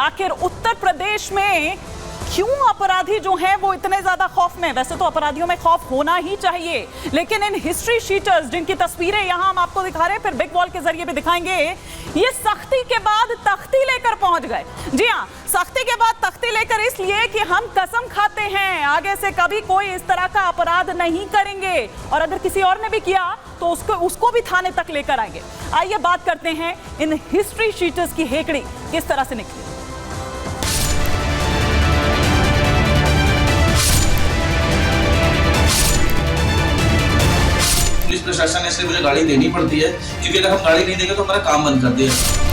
आखिर उत्तर प्रदेश में क्यों अपराधी जो हैं वो इतने ज्यादा खौफ में? वैसे तो अपराधियों में खौफ होना ही चाहिए, लेकिन इन हिस्ट्री शीटर्स जिनकी तस्वीरें यहां हम आपको दिखा रहे हैं, फिर बिग वॉल के जरिए भी दिखाएंगे, ये सख्ती के बाद तख्ती लेकर पहुंच गए। जी हां, सख्ती के बाद तख्ती लेकर इसलिए कि हम कसम खाते हैं आगे से कभी कोई इस तरह का अपराध नहीं करेंगे, और अगर किसी और ने भी किया तो उसको भी थाने तक लेकर आएंगे। आइए बात करते हैं इन हिस्ट्री शीटर्स की हेकड़ी किस तरह से निकली। पुलिस प्रशासन ने इसलिए मुझे गाड़ी देनी पड़ती है क्योंकि अगर हम गाड़ी नहीं देंगे तो हमारा काम बंद कर दिया।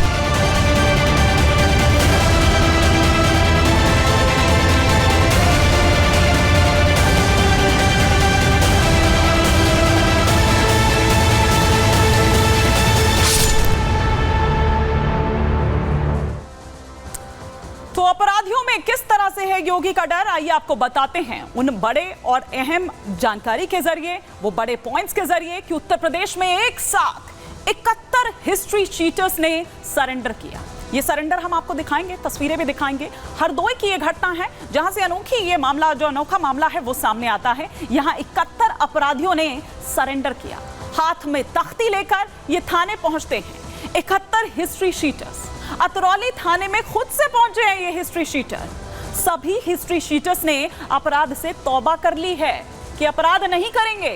तो अपराधियों में किस तरह से है योगी का डर, आइए आपको बताते हैं उन बड़े और अहम जानकारी के जरिए, वो बड़े पॉइंट्स के जरिए कि उत्तर प्रदेश में एक साथ 71 हिस्ट्री शीटर्स ने सरेंडर किया। ये सरेंडर हम आपको दिखाएंगे, तस्वीरें भी दिखाएंगे। हरदोई की ये घटना है जहां से अनोखी ये मामला, जो अनोखा मामला है वो सामने आता है। यहां 71 अपराधियों ने सरेंडर किया, हाथ में तख्ती लेकर ये थाने पहुंचते हैं। 71 हिस्ट्री शीटर्स अतरौली थाने में खुद से पहुंचे हैं। ये हिस्ट्री शीटर, सभी हिस्ट्री शीटर्स ने अपराध से तौबा कर ली है कि अपराध नहीं करेंगे।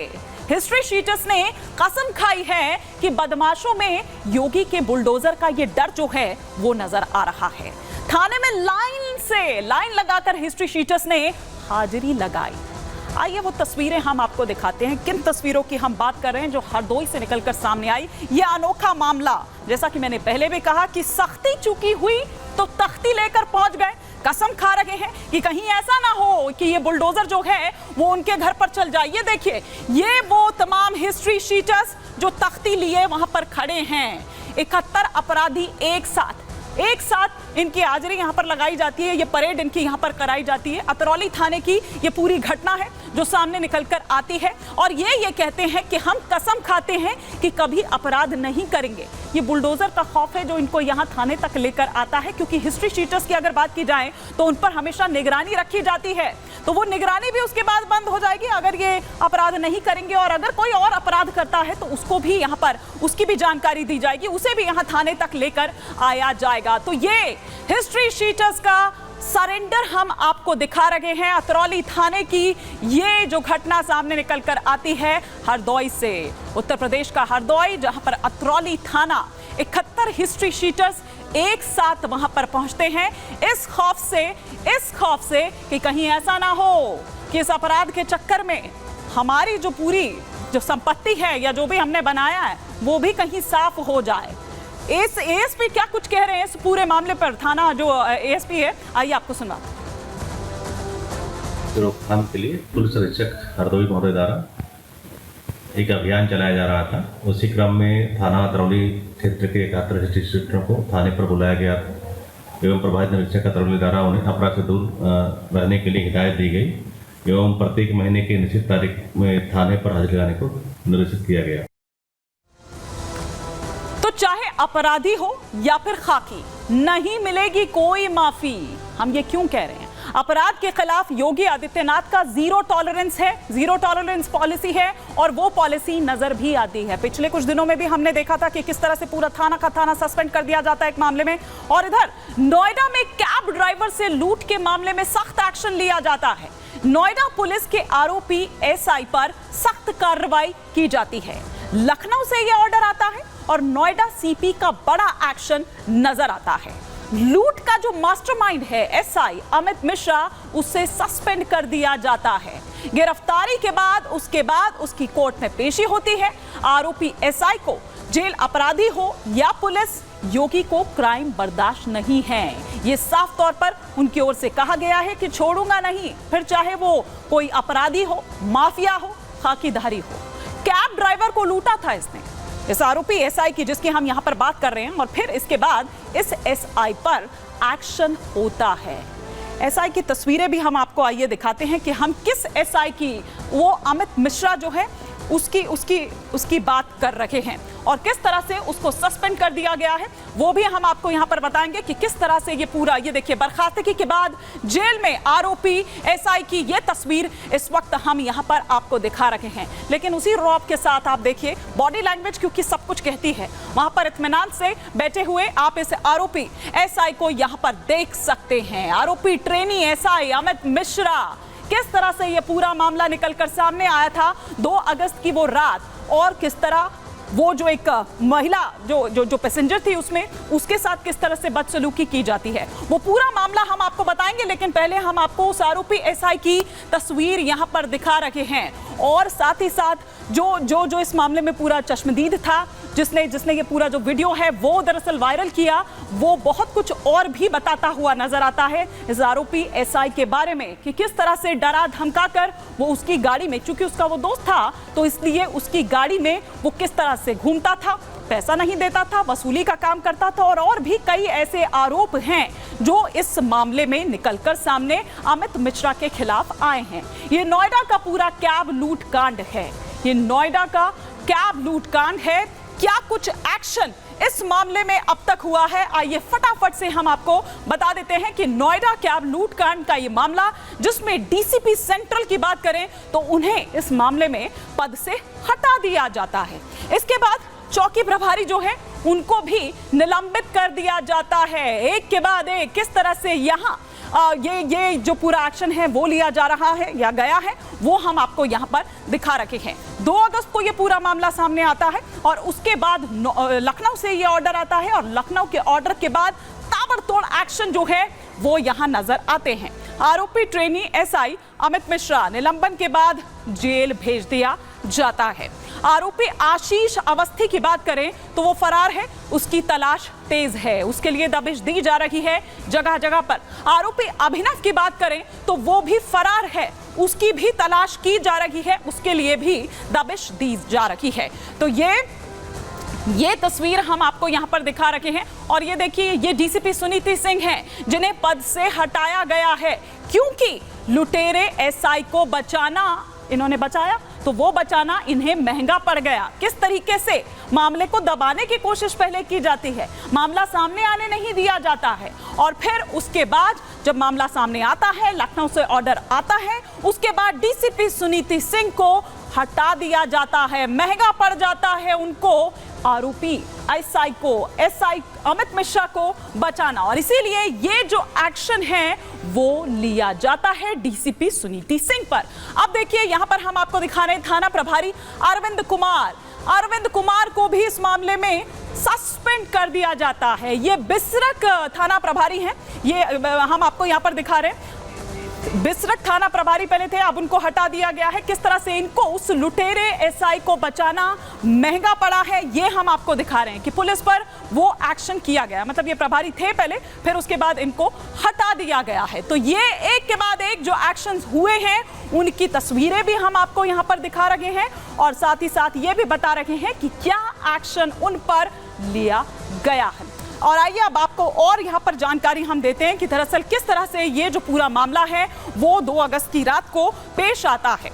हिस्ट्री शीटर्स ने कसम खाई है कि बदमाशों में योगी के बुलडोजर का ये डर जो है वो नजर आ रहा है। थाने में लाइन लगाकर हिस्ट्री शीटर्स ने हाजिरी लगाई। आइए वो तस्वीरें हम आपको दिखाते हैं, किन तस्वीरों की हम बात कर रहे हैं जो हरदोई से निकलकर सामने आई। ये अनोखा मामला, जैसा कि मैंने पहले भी कहा कि सख्ती चुकी हुई तो तख्ती लेकर पहुंच गए। कसम खा रहे हैं कि कहीं ऐसा ना हो कि ये बुलडोजर जो है वो उनके घर पर चल जाए। ये देखिए, ये वो तमाम हिस्ट्री शीटर्स जो तख्ती लिए वहां पर खड़े हैं। 71 अपराधी एक साथ इनकी हाजिरी यहाँ पर लगाई जाती है, ये परेड इनकी यहाँ पर कराई जाती है। अतरौली थाने की ये पूरी घटना है जो सामने निकलकर आती है, और ये कहते हैं कि हम कसम खाते हैं कि कभी अपराध नहीं करेंगे। ये बुलडोजर का खौफ है जो इनको यहाँ थाने तक लेकर आता है, क्योंकि हिस्ट्री शीटर्स की अगर बात की जाए तो उन पर हमेशा निगरानी रखी जाती है, तो वो निगरानी भी उसके बाद बंद हो जाएगी अगर ये अपराध नहीं करेंगे। और अगर कोई और अपराध करता है तो उसको भी यहाँ पर उसकी भी जानकारी दी जाएगी, उसे भी यहाँ थाने तक लेकर आया जाएगा। तो ये हिस्ट्री शीटर्स का सरेंडर हम आपको दिखा रहे हैं। अतरौली थाने की ये जो घटना सामने निकलकर आती है हरदोई से, उत्तर प्रदेश का हरदोई, जहां पर अतरौली थाना 71 हिस्ट्री शीटर्स एक साथ वहां पर पहुंचते हैं इस खौफ से कि कहीं ऐसा ना हो कि इस अपराध के चक्कर में हमारी जो पूरी जो संपत्ति है या जो भी हमने बनाया है वो भी कहीं साफ हो जाए। एएसपी क्या कुछ कह रहे हैं इस पूरे मामले पर, थाना जो एएसपी है, आइए आपको सुना। रोकथाम के लिए पुलिस अधीक्षक हरदोई महोदय द्वारा एक अभियान चलाया जा रहा था। उसी क्रम में थाना अतरौली क्षेत्र के 71 हिस्ट्री शीटरों को थाने पर बुलाया गया एवं प्रभारी निरीक्षक अतरौली द्वारा उन्हें अपराध से दूर रहने के लिए हिदायत दी गई एवं प्रत्येक महीने की निश्चित तारीख में थाने पर हाजिर लगाने को निर्देशित किया गया। तो चाहे अपराधी हो या फिर खाकी, नहीं मिलेगी कोई माफी। हम ये क्यों कह रहे हैं? अपराध के खिलाफ योगी आदित्यनाथ का जीरो टॉलरेंस पॉलिसी है, और वो पॉलिसी नजर भी आती है। पिछले कुछ दिनों में भी हमने देखा था कि किस तरह से पूरा थाना का थाना सस्पेंड कर दिया जाता है एक मामले में, और इधर नोएडा में कैब ड्राइवर से लूट के मामले में सख्त एक्शन लिया जाता है। नोएडा पुलिस के आरोपी एसआई पर सख्त कार्रवाई की जाती है। लखनऊ से यह ऑर्डर आता है और नोएडा सीपी का बड़ा एक्शन नजर आता है। लूट का जो मास्टरमाइंड है एसआई अमित मिश्रा, उसे सस्पेंड कर दिया जाता है। गिरफ्तारी के बाद उसकी कोर्ट में पेशी होती है। आरोपी एसआई को जेल, अपराधी हो या पुलिस, योगी को क्राइम बर्दाश्त नहीं है। ये साफ तौर पर उनकी ओर से कहा गया है कि छोड़ूंगा नहीं, फिर चाहे वो कोई अपराधी हो, माफिया हो, खाकीधारी हो। कैब ड्राइवर को लूटा था इसने, इस आरोपी एसआई की जिसकी हम यहां पर बात कर रहे हैं, और फिर इसके बाद इस एसआई पर एक्शन होता है। एसआई की तस्वीरें भी हम आपको आइए दिखाते हैं कि हम किस एसआई की, वो अमित मिश्रा जो है उसकी उसकी उसकी बात कर रहे हैं और किस तरह से उसको सस्पेंड कर दिया गया है वो भी हम आपको यहां पर बताएंगे कि किस तरह से ये पूरा, ये देखिए बर्खास्तगी के बाद जेल में आरोपी एसआई की ये तस्वीर इस वक्त हम यहां पर आपको दिखा रहे हैं। लेकिन उसी रौब के साथ आप देखिए बॉडी लैंग्वेज क्योंकि सब कुछ कहती है, वहां पर इत्मीनान से बैठे हुए आप इस आरोपी एसआई को यहां पर देख सकते हैं। आरोपी ट्रेनी एसआई अमित मिश्रा, किस तरह से ये पूरा मामला निकलकर सामने आया था 2 अगस्त की वो रात और किस तरह वो जो एक महिला जो पैसेंजर थी उसमें उसके साथ किस तरह से बदसलूकी की जाती है, वो पूरा मामला हम आपको बताएंगे। लेकिन पहले हम आपको उस आरोपी एसआई की तस्वीर यहां पर दिखा रहे हैं और साथ ही साथ जो इस मामले में पूरा चश्मदीद था, जिसने ये पूरा जो वीडियो है वो दरअसल वायरल किया, वो बहुत कुछ और भी बताता हुआ नजर आता है इस आरोपी एसआई के बारे में कि किस तरह से डरा धमकाकर वो उसकी गाड़ी में, क्योंकि उसका वो दोस्त था तो इसलिए उसकी गाड़ी में वो किस तरह से घूमता था, पैसा नहीं देता था, वसूली का काम करता था और भी कई ऐसे आरोप हैं जो इस मामले में निकलकर सामने अमित मिश्रा के खिलाफ आए हैं। ये नोएडा का पूरा कैब लूट कांड है, ये नोएडा का कैब लूट कांड है। क्या कुछ एक्शन इस मामले में अब तक हुआ है, आइए फटाफट से हम आपको बता देते हैं कि नोएडा कैब लूट कांड का ये मामला, जिसमें डीसीपी सेंट्रल की बात करें तो उन्हें इस मामले में पद से हटा दिया जाता है। इसके बाद चौकी प्रभारी जो है उनको भी निलंबित कर दिया जाता है। एक के बाद एक किस तरह से यहाँ ये जो पूरा एक्शन है वो लिया जा रहा है या गया है वो हम आपको यहाँ पर दिखा रखे हैं। 2 अगस्त को ये पूरा मामला सामने आता है और उसके बाद लखनऊ से ये ऑर्डर आता है और लखनऊ के ऑर्डर के बाद ताबड़तोड़ एक्शन जो है वो यहाँ नजर आते हैं। आरोपी ट्रेनी एसआई अमित मिश्रा निलंबन के बाद जेल भेज दिया जाता है। आरोपी आशीष अवस्थी की बात करें तो वो फरार है, उसकी तलाश तेज है, उसके लिए दबिश दी जा रही है जगह जगह पर। आरोपी अभिनव की बात करें तो वो भी फरार है, उसकी भी तलाश की जा रही है, उसके लिए भी दबिश दी जा रही है। तो ये तस्वीर हम आपको यहां पर दिखा रखे हैं और ये देखिए ये डीसीपी सुनीति सिंह हैं जिन्हें पद से हटाया गया है क्योंकि लुटेरे एसआई को बचाना, इन्होंने बचाया तो वो बचाना इन्हें महंगा पड़ गया। किस तरीके से मामले को दबाने की कोशिश पहले की जाती है, मामला सामने आने नहीं दिया जाता है और फिर उसके बाद जब मामला सामने आता है, लखनऊ से ऑर्डर आता है, उसके बाद डीसीपी सुनीति सिंह को हटा दिया जाता है, महंगा पड़ जाता है उनको आरोपी एसआई अमित मिश्रा को बचाना और इसीलिए ये जो एक्शन है वो लिया जाता है डीसीपी सुनीति सिंह पर। अब देखिए यहां पर हम आपको दिखा रहे हैं थाना प्रभारी अरविंद कुमार को भी इस मामले में सस्पेंड कर दिया जाता है। ये बिसरख थाना प्रभारी हैं, ये हम आपको यहां पर दिखा रहे हैं। बिसरख थाना प्रभारी पहले थे, अब उनको हटा दिया गया है। किस तरह से इनको उस लुटेरे एसआई को बचाना महंगा पड़ा है ये हम आपको दिखा रहे हैं कि पुलिस पर वो एक्शन किया गया, मतलब ये प्रभारी थे पहले, फिर उसके बाद इनको हटा दिया गया है। तो ये एक के बाद एक जो एक्शंस हुए हैं उनकी तस्वीरें भी हम आपको यहाँ पर दिखा रहे हैं और साथ ही साथ ये भी बता रहे हैं कि क्या एक्शन उन पर लिया गया है। और आइए अब आपको और यहाँ पर जानकारी हम देते हैं कि दरअसल किस तरह से ये जो पूरा मामला है वो 2 अगस्त की रात को पेश आता है।